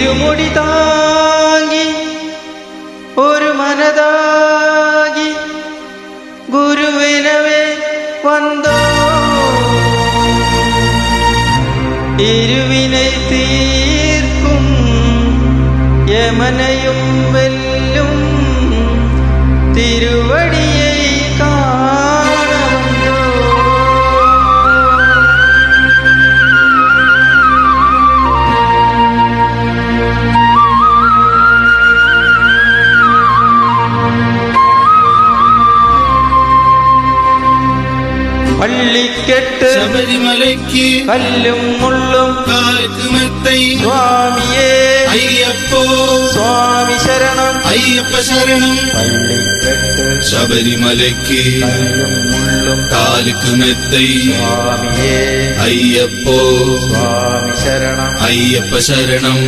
ഇരുമുടി താങ്ങി ഒരു മനതാകി ഗുരുവിനവേ വന്നോ ഇരുവിனை തീർക്കും യമനയും വെല്ലും തിരുവടിയെ കാണവല്ലോ പള്ളിക്കെട്ട് ശബരിമലയ്ക്ക് കല്ലും മുള്ളും കാൽക്കുമെത്തൈ സ്വാമിയേ അയ്യപ്പോ സ്വാമി ശരണം അയ്യപ്പ ശരണം പള്ളിക്കെട്ട് ശബരിമലയ്ക്ക് കല്ലും മുള്ളും കാൽക്കുമെത്തൈ സ്വാമിയേ അയ്യപ്പോ സ്വാമി ശരണം അയ്യപ്പ ശരണം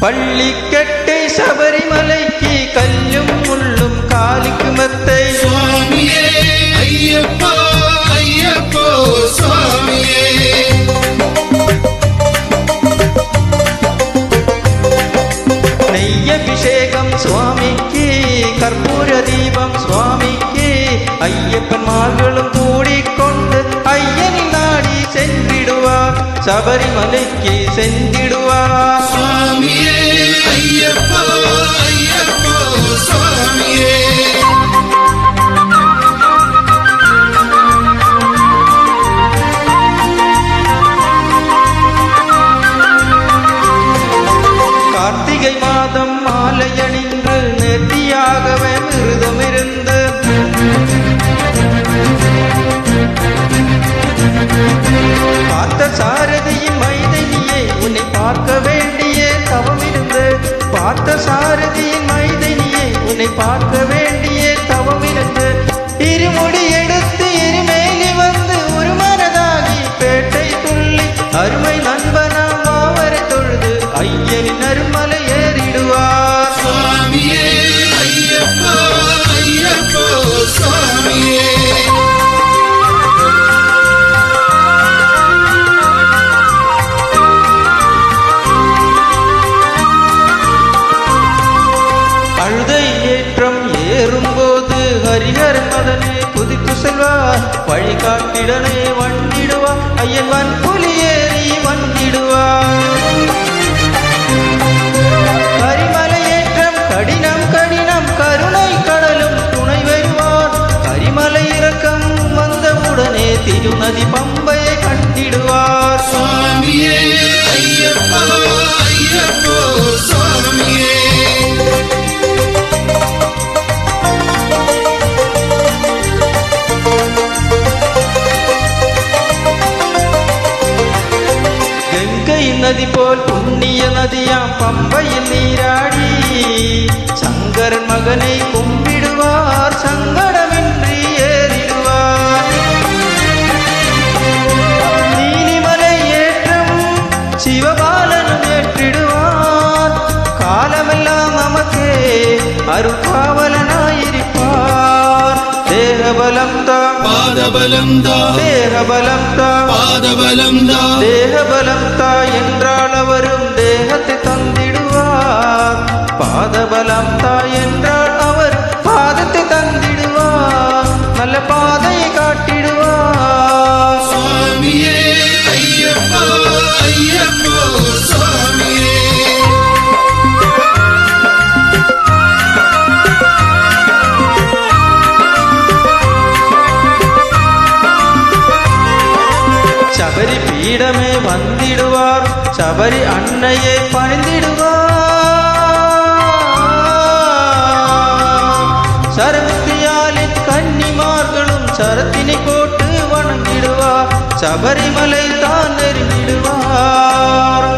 പള്ളിക്കെട്ട് ശബരിമലയ്ക്ക് കല്ലും മുള്ളും കാലിക്കുമെത്തൈ സ്വാമിയേ അയ്യപ്പോ അയ്യപ്പോ സ്വാമിയേ നെയ്യഭിഷേകം സ്വാമിക്ക് കർപ്പൂരദീപം സ്വാമിക്ക് അയ്യപ്പന്മാர்களுം കൂടിക്കൊണ്ട് അയ്യനിൽ നാടി ചെന്നിടുവാർ ശബരിമലയ്ക്ക് ചെന്നിടുവാർ സ്വാമിയേ അയ്യപ്പോ അയ്യപ്പോ സ്വാമിയേ கார்த்திகை மாதம் மாலையணின்று நெட்டியாகவே விரதமிருந்து பார்த்த சாரதியின் மைதனியே உன்னை பார்க்க வேண்டிய தவமிருந்து பார்த்த சாரதியின் மைதனியே உன்னை பார்க்க வேண்டிய தவமிருந்து இருமுடி எடுத்து இருமேலி வந்து ஒரு மனதாகி பேட்டை துள்ளி அருமை நண்பனாம் மாவரை தொழுது ஐயனின் அருமலை ஏறிடுவார் സ്വാമിയേ അയ്യപ്പോ അയ്യപ്പോ സ്വാമിയേ அழுதை ஏற்றம் ஏறும்போது ஹரிஹரன் மதனே குதித்து செல்வார் வழிகாட்டிடனே வண்டிடுவார் ஐயன் வன்புலி ஏறி வந்திடுவார் கரிமலை ஏற்றம் கடினம் கடினம் கருணை கடலும் துணை வருவார் கரிமலை இறக்கம் வந்தவுடனே திருநதி பம்பையை கண்டிடுவார் സ്വാമിയേ അയ്യപ്പോ അയ്യപ്പോ സ്വാമിയേ கங்கை நதி போல் புண்ணிய நதியாம் பம்பையில் நீராடி சங்கரன் மகனை கும்பிடுவார் சங்கடமின்றி ஏறிடுவார் நீலிமலை ஏற்றம் சிவபாலனும் ஏற்றிடுவார் காலமெல்லாம் நமக்கே அருட்காவலனாயிருப்பார் தேகபலம் தான் പാദബലം ദാ தேகபலம் தான் പാദബലം ദാ தேகபலம் தாய் என்றால் அவரும் தேகத்தை தந்திடுவார் பாதபலம் தாய் என்றால் அவர் பாதத்தை தந்திடுவார் நல்ல பாதையை காட்டிடுவார் സ്വാമിയേ അയ്യപ്പോ അയ്യപ്പോ സ്വാമിയേ சபரி பீடமே வந்திடுவார் சபரி அன்னையை பணிந்திடுவார் சரத்தியாலின் கன்னிமார்களும் சரத்தினை போட்டு வணங்கிடுவார் சபரிமலை தான் நெருங்கிடுவார்